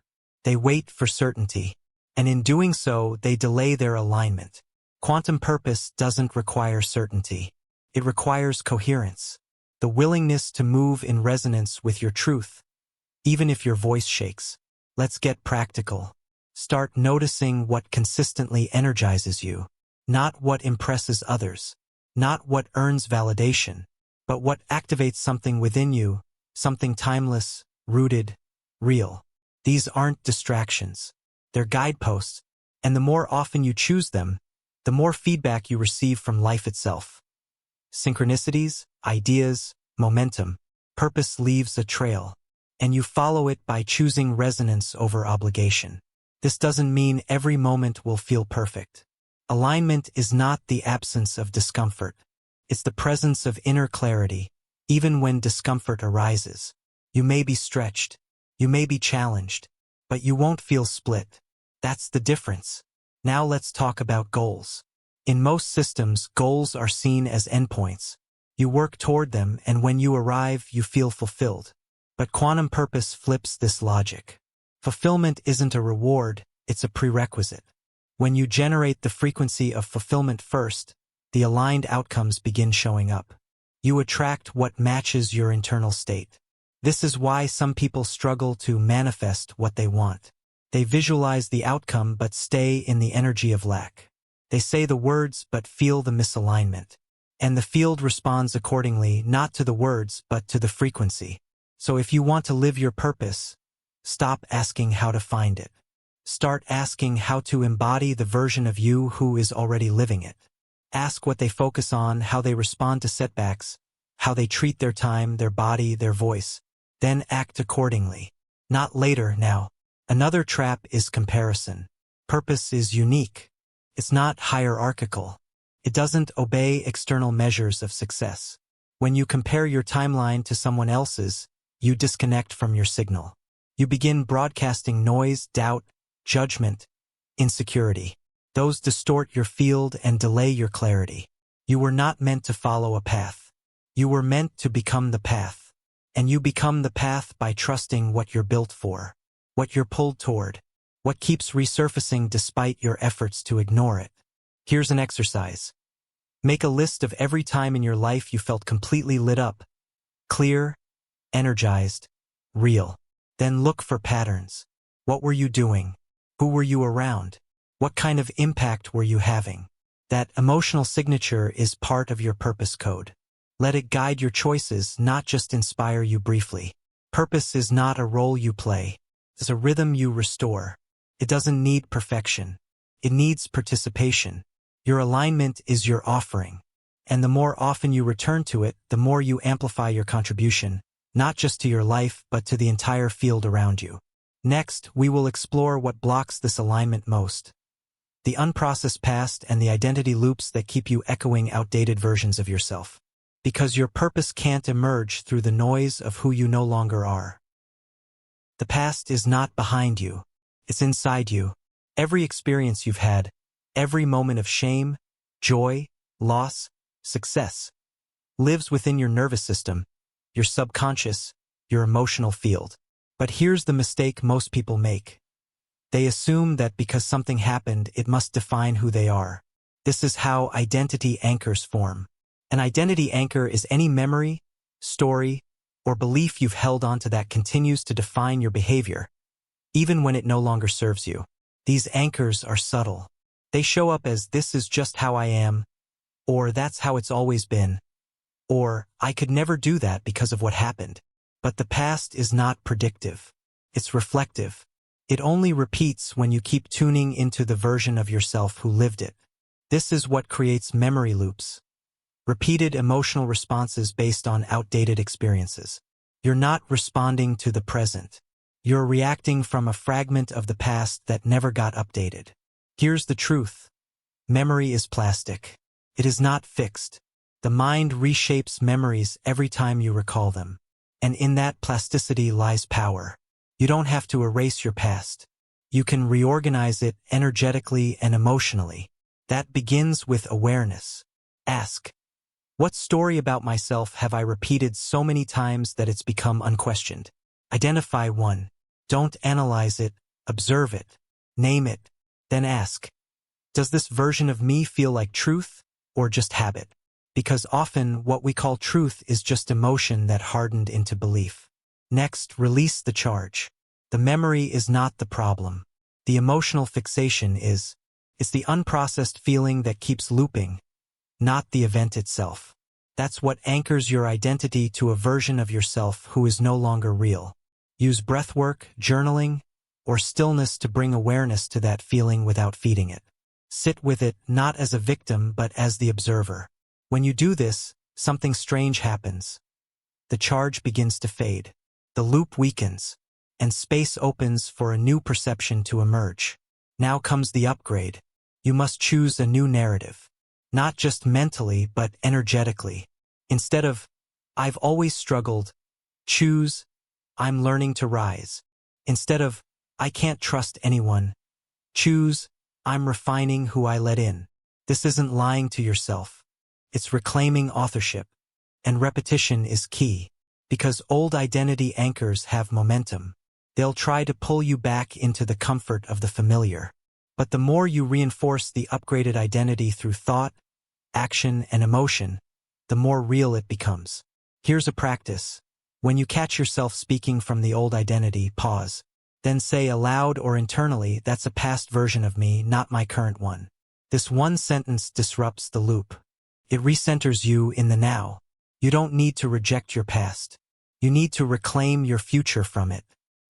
They wait for certainty. And in doing so, they delay their alignment. Quantum purpose doesn't require certainty. It requires coherence. The willingness to move in resonance with your truth, even if your voice shakes. Let's get practical. Start noticing what consistently energizes you. Not what impresses others. Not what earns validation. But what activates something within you, something timeless, rooted, real. These aren't distractions. They're guideposts, and the more often you choose them, the more feedback you receive from life itself. Synchronicities, ideas, momentum. Purpose leaves a trail, and you follow it by choosing resonance over obligation. This doesn't mean every moment will feel perfect. Alignment is not the absence of discomfort. It's the presence of inner clarity, even when discomfort arises. You may be stretched. You may be challenged, but you won't feel split. That's the difference. Now let's talk about goals. In most systems, goals are seen as endpoints. You work toward them, and when you arrive, you feel fulfilled. But quantum purpose flips this logic. Fulfillment isn't a reward, it's a prerequisite. When you generate the frequency of fulfillment first, the aligned outcomes begin showing up. You attract what matches your internal state. This is why some people struggle to manifest what they want. They visualize the outcome but stay in the energy of lack. They say the words but feel the misalignment. And the field responds accordingly, not to the words but to the frequency. So if you want to live your purpose, stop asking how to find it. Start asking how to embody the version of you who is already living it. Ask what they focus on, how they respond to setbacks, how they treat their time, their body, their voice. Then act accordingly. Not later, now. Another trap is comparison. Purpose is unique. It's not hierarchical. It doesn't obey external measures of success. When you compare your timeline to someone else's, you disconnect from your signal. You begin broadcasting noise, doubt, judgment, insecurity. Those distort your field and delay your clarity. You were not meant to follow a path. You were meant to become the path. And you become the path by trusting what you're built for, what you're pulled toward, what keeps resurfacing despite your efforts to ignore it. Here's an exercise. Make a list of every time in your life you felt completely lit up, clear, energized, real. Then look for patterns. What were you doing? Who were you around? What kind of impact were you having? That emotional signature is part of your purpose code. Let it guide your choices, not just inspire you briefly. Purpose is not a role you play. It's a rhythm you restore. It doesn't need perfection. It needs participation. Your alignment is your offering. And the more often you return to it, the more you amplify your contribution, not just to your life, but to the entire field around you. Next, we will explore what blocks this alignment most. The unprocessed past and the identity loops that keep you echoing outdated versions of yourself. Because your purpose can't emerge through the noise of who you no longer are. The past is not behind you. It's inside you. Every experience you've had, every moment of shame, joy, loss, success, lives within your nervous system, your subconscious, your emotional field. But here's the mistake most people make. They assume that because something happened, it must define who they are. This is how identity anchors form. An identity anchor is any memory, story, or belief you've held onto that continues to define your behavior, even when it no longer serves you. These anchors are subtle. They show up as "this is just how I am," or "that's how it's always been," or "I could never do that because of what happened." But the past is not predictive. It's reflective. It only repeats when you keep tuning into the version of yourself who lived it. This is what creates memory loops. Repeated emotional responses based on outdated experiences. You're not responding to the present. You're reacting from a fragment of the past that never got updated. Here's the truth. Memory is plastic. It is not fixed. The mind reshapes memories every time you recall them. And in that plasticity lies power. You don't have to erase your past. You can reorganize it energetically and emotionally. That begins with awareness. Ask, what story about myself have I repeated so many times that it's become unquestioned? Identify one. Don't analyze it, observe it. Name it. Then ask, does this version of me feel like truth or just habit? Because often what we call truth is just emotion that hardened into belief. Next, release the charge. The memory is not the problem. The emotional fixation is. It's the unprocessed feeling that keeps looping, not the event itself. That's what anchors your identity to a version of yourself who is no longer real. Use breathwork, journaling, or stillness to bring awareness to that feeling without feeding it. Sit with it not as a victim but as the observer. When you do this, something strange happens. The charge begins to fade. The loop weakens, and space opens for a new perception to emerge. Now comes the upgrade. You must choose a new narrative. Not just mentally, but energetically. Instead of, "I've always struggled," choose, "I'm learning to rise." Instead of, "I can't trust anyone," choose, "I'm refining who I let in." This isn't lying to yourself. It's reclaiming authorship. And repetition is key. Because old identity anchors have momentum. They'll try to pull you back into the comfort of the familiar. But the more you reinforce the upgraded identity through thought, action, and emotion, the more real it becomes. Here's a practice. When you catch yourself speaking from the old identity, pause. Then say aloud or internally, "That's a past version of me, not my current one." This one sentence disrupts the loop. It recenters you in the now. You don't need to reject your past. You need to reclaim your future from it.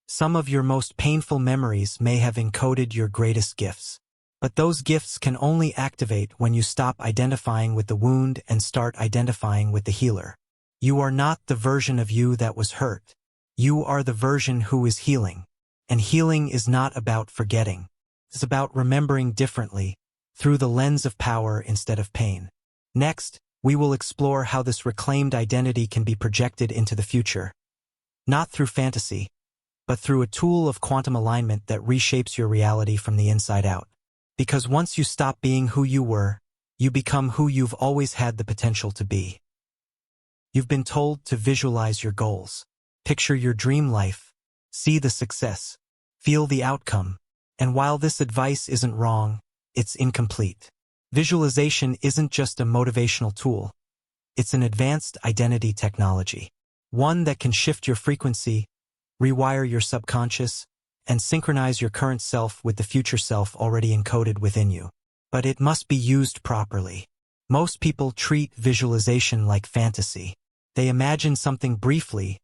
Some of your most painful memories may have encoded your greatest gifts. But those gifts can only activate when you stop identifying with the wound and start identifying with the healer. You are not the version of you that was hurt. You are the version who is healing. And healing is not about forgetting. It's about remembering differently, through the lens of power instead of pain. Next, we will explore how this reclaimed identity can be projected into the future. Not through fantasy, but through a tool of quantum alignment that reshapes your reality from the inside out. Because once you stop being who you were, you become who you've always had the potential to be. You've been told to visualize your goals, picture your dream life, see the success, feel the outcome. And while this advice isn't wrong, it's incomplete. Visualization isn't just a motivational tool. It's an advanced identity technology. One that can shift your frequency, rewire your subconscious, and synchronize your current self with the future self already encoded within you. But it must be used properly. Most people treat visualization like fantasy. They imagine something briefly,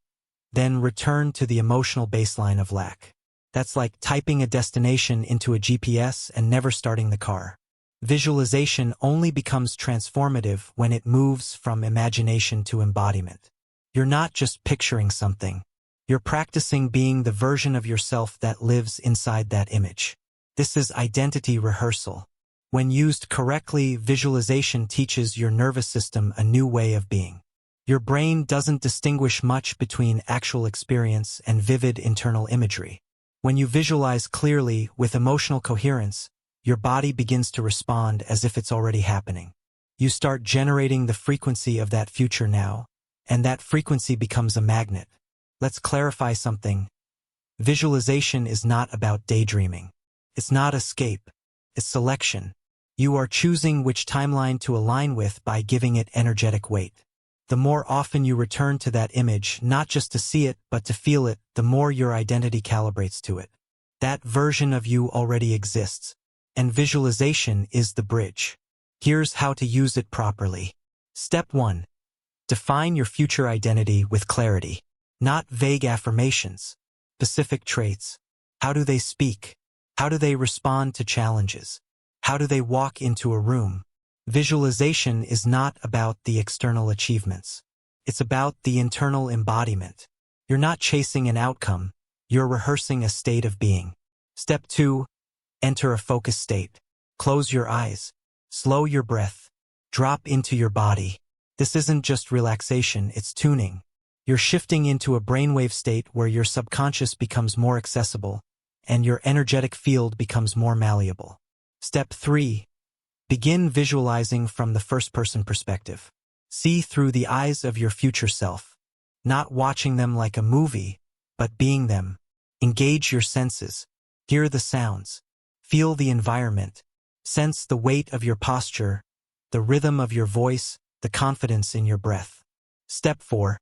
then return to the emotional baseline of lack. That's like typing a destination into a GPS and never starting the car. Visualization only becomes transformative when it moves from imagination to embodiment. You're not just picturing something. You're practicing being the version of yourself that lives inside that image. This is identity rehearsal. When used correctly, visualization teaches your nervous system a new way of being. Your brain doesn't distinguish much between actual experience and vivid internal imagery. When you visualize clearly, with emotional coherence, your body begins to respond as if it's already happening. You start generating the frequency of that future now, and that frequency becomes a magnet. Let's clarify something. Visualization is not about daydreaming. It's not escape. It's selection. You are choosing which timeline to align with by giving it energetic weight. The more often you return to that image, not just to see it, but to feel it, the more your identity calibrates to it. That version of you already exists, and visualization is the bridge. Here's how to use it properly. Step 1. Define your future identity with clarity. Not vague affirmations. Specific traits. How do they speak? How do they respond to challenges? How do they walk into a room? Visualization is not about the external achievements. It's about the internal embodiment. You're not chasing an outcome. You're rehearsing a state of being. Step 2. Enter a focused state. Close your eyes. Slow your breath. Drop into your body. This isn't just relaxation, it's tuning. You're shifting into a brainwave state where your subconscious becomes more accessible and your energetic field becomes more malleable. Step 3. Begin visualizing from the first-person perspective. See through the eyes of your future self, not watching them like a movie, but being them. Engage your senses. Hear the sounds. Feel the environment. Sense the weight of your posture, the rhythm of your voice, the confidence in your breath. Step 4.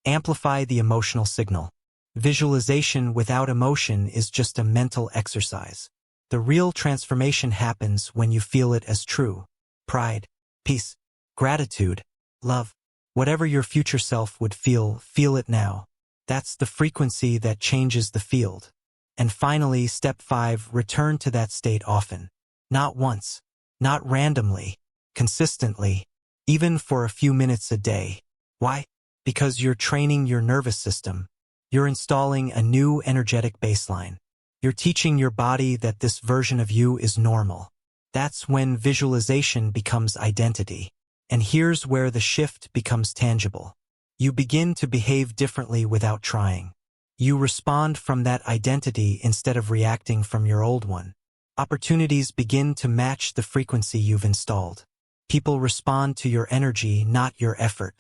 Amplify the emotional signal. Visualization without emotion is just a mental exercise. The real transformation happens when you feel it as true. Pride, peace, gratitude, love. Whatever your future self would feel it now. That's the frequency that changes the field. And finally, step 5, return to that state often. Not once, not randomly, consistently, even for a few minutes a day. Why? Because you're training your nervous system. You're installing a new energetic baseline. You're teaching your body that this version of you is normal. That's when visualization becomes identity. And here's where the shift becomes tangible. You begin to behave differently without trying. You respond from that identity instead of reacting from your old one. Opportunities begin to match the frequency you've installed. People respond to your energy, not your effort.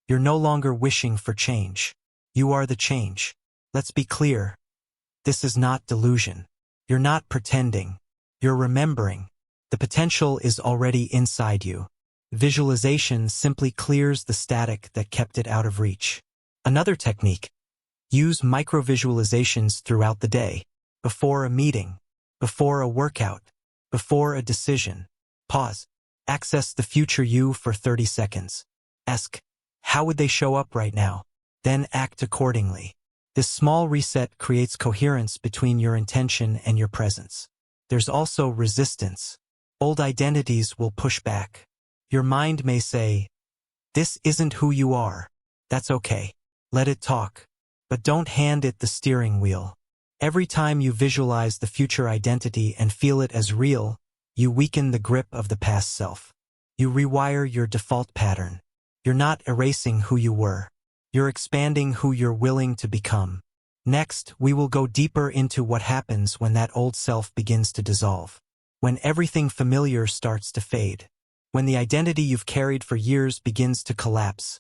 You're no longer wishing for change. You are the change. Let's be clear. This is not delusion. You're not pretending. You're remembering. The potential is already inside you. Visualization simply clears the static that kept it out of reach. Another technique. Use micro-visualizations throughout the day. Before a meeting. Before a workout. Before a decision. Pause. Access the future you for 30 seconds. Ask, how would they show up right now? Then act accordingly. This small reset creates coherence between your intention and your presence. There's also resistance. Old identities will push back. Your mind may say, this isn't who you are. That's okay. Let it talk. But don't hand it the steering wheel. Every time you visualize the future identity and feel it as real, you weaken the grip of the past self. You rewire your default pattern. You're not erasing who you were. You're expanding who you're willing to become. Next, we will go deeper into what happens when that old self begins to dissolve. When everything familiar starts to fade. When the identity you've carried for years begins to collapse.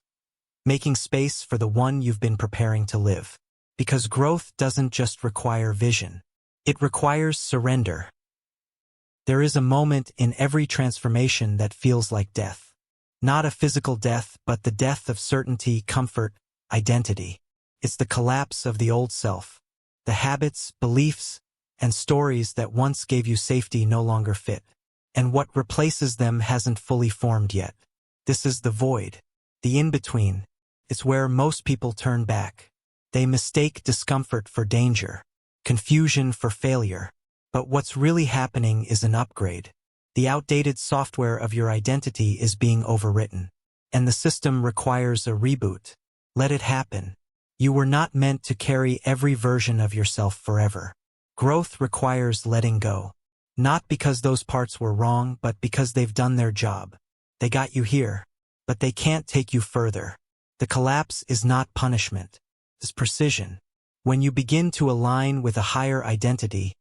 Making space for the one you've been preparing to live. Because growth doesn't just require vision. It requires surrender. There is a moment in every transformation that feels like death. Not a physical death, but the death of certainty, comfort, identity. It's the collapse of the old self. The habits, beliefs, and stories that once gave you safety no longer fit. And what replaces them hasn't fully formed yet. This is the void. The in-between. It's where most people turn back. They mistake discomfort for danger. Confusion for failure. But what's really happening is an upgrade. The outdated software of your identity is being overwritten. And the system requires a reboot. Let it happen. You were not meant to carry every version of yourself forever. Growth requires letting go. Not because those parts were wrong, but because they've done their job. They got you here, but they can't take you further. The collapse is not punishment. It's precision. When you begin to align with a higher identity,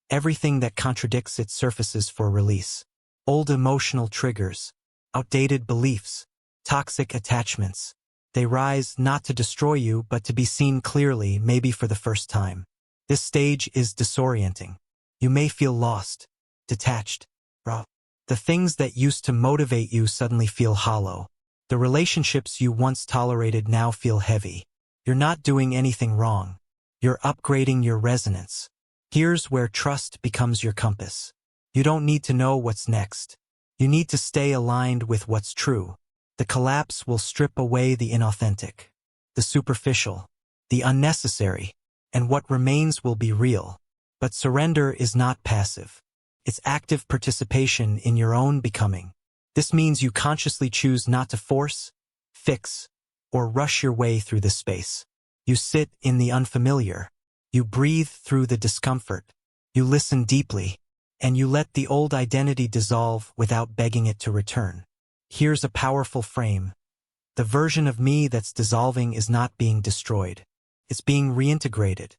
everything that contradicts it surfaces for release. Old emotional triggers, outdated beliefs, toxic attachments. They rise not to destroy you, but to be seen clearly, maybe for the first time. This stage is disorienting. You may feel lost, detached, raw. The things that used to motivate you suddenly feel hollow. The relationships you once tolerated now feel heavy. You're not doing anything wrong. You're upgrading your resonance. Here's where trust becomes your compass. You don't need to know what's next. You need to stay aligned with what's true. The collapse will strip away the inauthentic, the superficial, the unnecessary, and what remains will be real. But surrender is not passive. It's active participation in your own becoming. This means you consciously choose not to force, fix, or rush your way through this space. You sit in the unfamiliar. You breathe through the discomfort. You listen deeply. And you let the old identity dissolve without begging it to return. Here's a powerful frame. The version of me that's dissolving is not being destroyed. It's being reintegrated.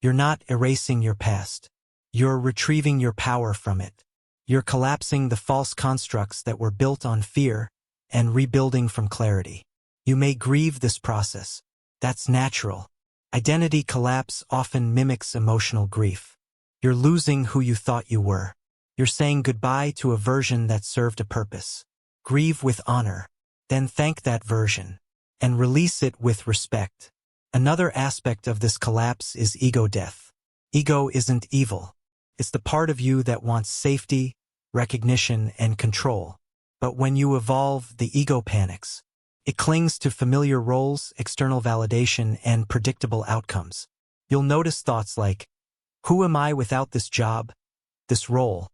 You're not erasing your past. You're retrieving your power from it. You're collapsing the false constructs that were built on fear and rebuilding from clarity. You may grieve this process. That's natural. Identity collapse often mimics emotional grief. You're losing who you thought you were. You're saying goodbye to a version that served a purpose. Grieve with honor. Then thank that version. And release it with respect. Another aspect of this collapse is ego death. Ego isn't evil. It's the part of you that wants safety, recognition, and control. But when you evolve, the ego panics. It clings to familiar roles, external validation, and predictable outcomes. You'll notice thoughts like, who am I without this job, this role,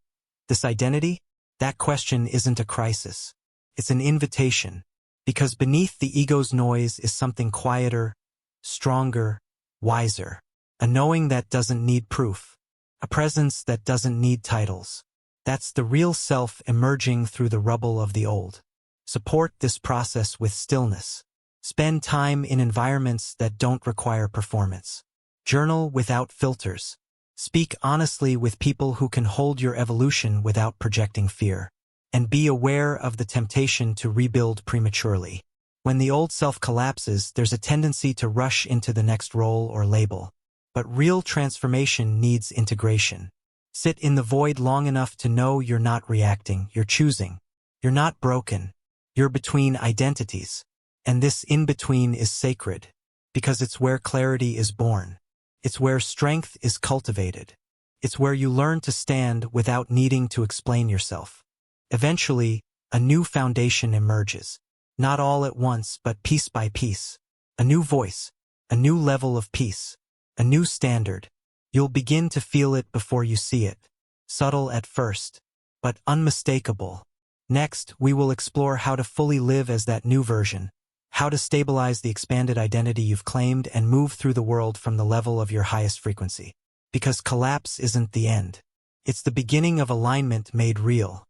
this identity? That question isn't a crisis. It's an invitation. Because beneath the ego's noise is something quieter, stronger, wiser. A knowing that doesn't need proof. A presence that doesn't need titles. That's the real self emerging through the rubble of the old. Support this process with stillness. Spend time in environments that don't require performance. Journal without filters. Speak honestly with people who can hold your evolution without projecting fear. And be aware of the temptation to rebuild prematurely. When the old self collapses, there's a tendency to rush into the next role or label. But real transformation needs integration. Sit in the void long enough to know you're not reacting, you're choosing. You're not broken. You're between identities. And this in-between is sacred, because it's where clarity is born. It's where strength is cultivated. It's where you learn to stand without needing to explain yourself. Eventually, a new foundation emerges. Not all at once, but piece by piece. A new voice, a new level of peace, a new standard. You'll begin to feel it before you see it. Subtle at first, but unmistakable. Next, we will explore how to fully live as that new version, how to stabilize the expanded identity you've claimed and move through the world from the level of your highest frequency. Because collapse isn't the end. It's the beginning of alignment made real.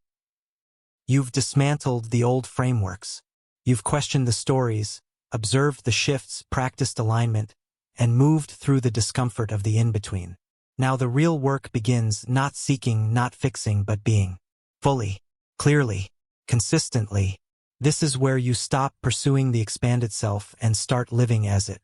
You've dismantled the old frameworks. You've questioned the stories, observed the shifts, practiced alignment, and moved through the discomfort of the in-between. Now the real work begins, not seeking, not fixing, but being. Fully, clearly, consistently. This is where you stop pursuing the expanded self and start living as it.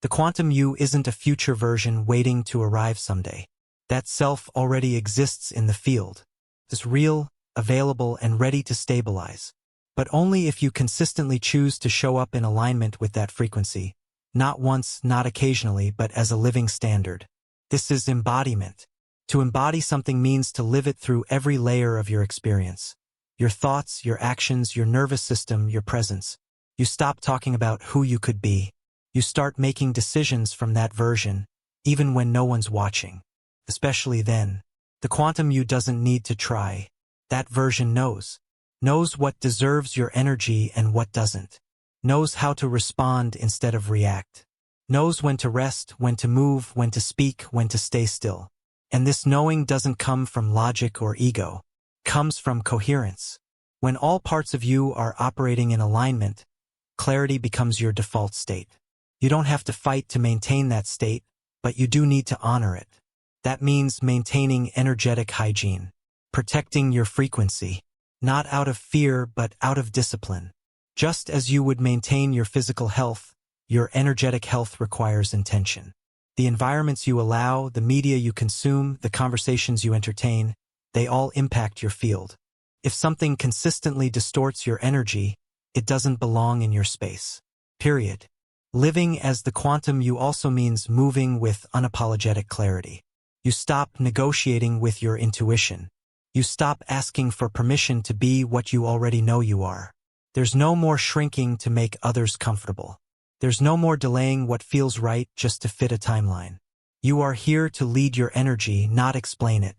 The quantum you isn't a future version waiting to arrive someday. That self already exists in the field. It's real, available, and ready to stabilize. But only if you consistently choose to show up in alignment with that frequency. Not once, not occasionally, but as a living standard. This is embodiment. To embody something means to live it through every layer of your experience. Your thoughts, your actions, your nervous system, your presence. You stop talking about who you could be. You start making decisions from that version, even when no one's watching. Especially then. The quantum you doesn't need to try. That version knows. Knows what deserves your energy and what doesn't. Knows how to respond instead of react. Knows when to rest, when to move, when to speak, when to stay still. And this knowing doesn't come from logic or ego. It comes from coherence. When all parts of you are operating in alignment, clarity becomes your default state. You don't have to fight to maintain that state, but you do need to honor it. That means maintaining energetic hygiene. Protecting your frequency. Not out of fear, but out of discipline. Just as you would maintain your physical health, your energetic health requires intention. The environments you allow, the media you consume, the conversations you entertain, they all impact your field. If something consistently distorts your energy, it doesn't belong in your space. Period. Living as the quantum you also means moving with unapologetic clarity. You stop negotiating with your intuition. You stop asking for permission to be what you already know you are. There's no more shrinking to make others comfortable. There's no more delaying what feels right just to fit a timeline. You are here to lead your energy, not explain it.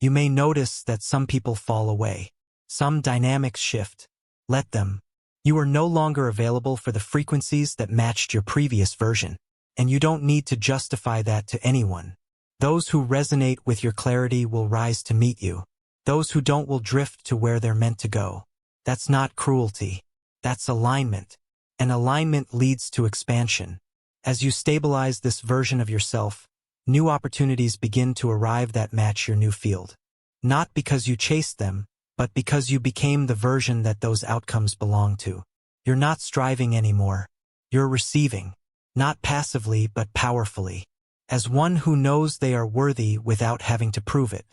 You may notice that some people fall away. Some dynamics shift. Let them. You are no longer available for the frequencies that matched your previous version, and you don't need to justify that to anyone. Those who resonate with your clarity will rise to meet you. Those who don't will drift to where they're meant to go. That's not cruelty. That's alignment. And alignment leads to expansion. As you stabilize this version of yourself, new opportunities begin to arrive that match your new field. Not because you chased them, but because you became the version that those outcomes belong to. You're not striving anymore. You're receiving. Not passively, but powerfully. As one who knows they are worthy without having to prove it.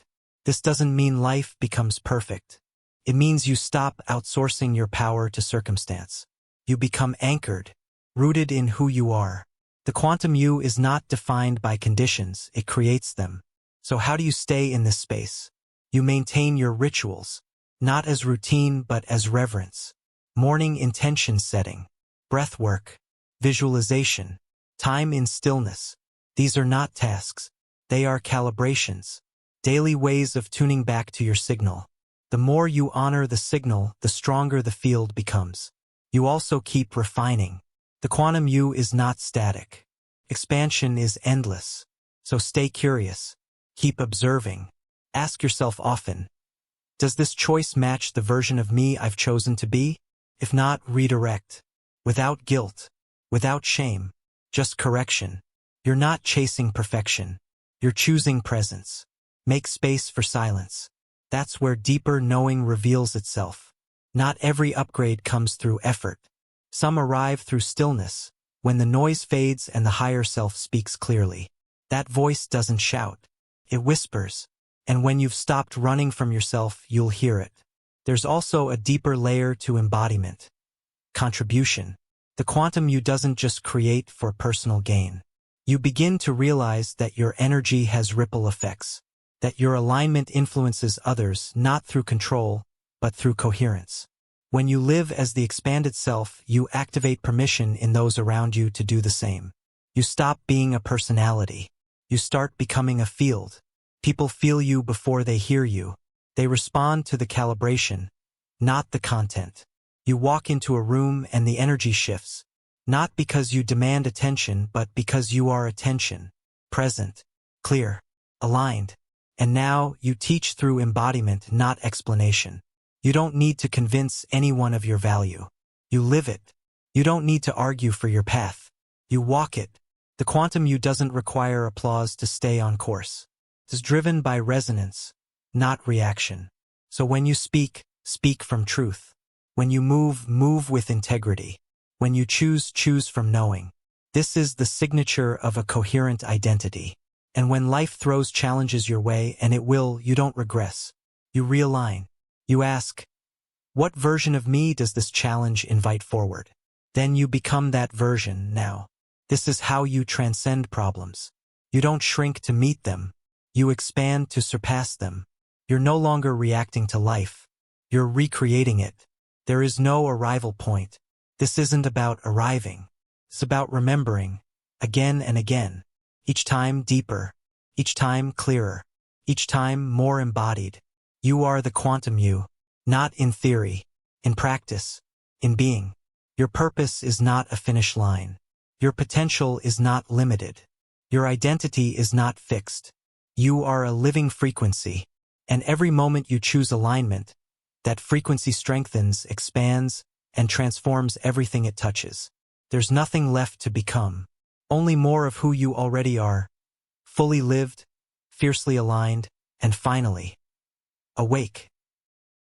This doesn't mean life becomes perfect. It means you stop outsourcing your power to circumstance. You become anchored, rooted in who you are. The quantum you is not defined by conditions, it creates them. So how do you stay in this space? You maintain your rituals, not as routine but as reverence. Morning intention setting, breath work, visualization, time in stillness. These are not tasks, they are calibrations. Daily ways of tuning back to your signal. The more you honor the signal, the stronger the field becomes. You also keep refining. The quantum you is not static. Expansion is endless. So stay curious. Keep observing. Ask yourself often, does this choice match the version of me I've chosen to be? If not, redirect. Without guilt. Without shame. Just correction. You're not chasing perfection. You're choosing presence. Make space for silence. That's where deeper knowing reveals itself. Not every upgrade comes through effort. Some arrive through stillness, when the noise fades and the higher self speaks clearly. That voice doesn't shout. It whispers. And when you've stopped running from yourself, you'll hear it. There's also a deeper layer to embodiment. Contribution. The quantum you doesn't just create for personal gain. You begin to realize that your energy has ripple effects, that your alignment influences others not through control, but through coherence. When you live as the expanded self, you activate permission in those around you to do the same. You stop being a personality. You start becoming a field. People feel you before they hear you. They respond to the calibration, not the content. You walk into a room and the energy shifts, not because you demand attention, but because you are attention, present, clear, aligned. And now you teach through embodiment, not explanation. You don't need to convince anyone of your value. You live it. You don't need to argue for your path. You walk it. The quantum you doesn't require applause to stay on course. It is driven by resonance, not reaction. So when you speak, speak from truth. When you move, move with integrity. When you choose, choose from knowing. This is the signature of a coherent identity. And when life throws challenges your way, and it will, you don't regress. You realign. You ask, what version of me does this challenge invite forward? Then you become that version now. This is how you transcend problems. You don't shrink to meet them. You expand to surpass them. You're no longer reacting to life. You're recreating it. There is no arrival point. This isn't about arriving. It's about remembering, again and again. Each time deeper. Each time clearer. Each time more embodied. You are the quantum you. Not in theory. In practice. In being. Your purpose is not a finish line. Your potential is not limited. Your identity is not fixed. You are a living frequency. And every moment you choose alignment, that frequency strengthens, expands, and transforms everything it touches. There's nothing left to become. Only more of who you already are. Fully lived, fiercely aligned, and finally, awake.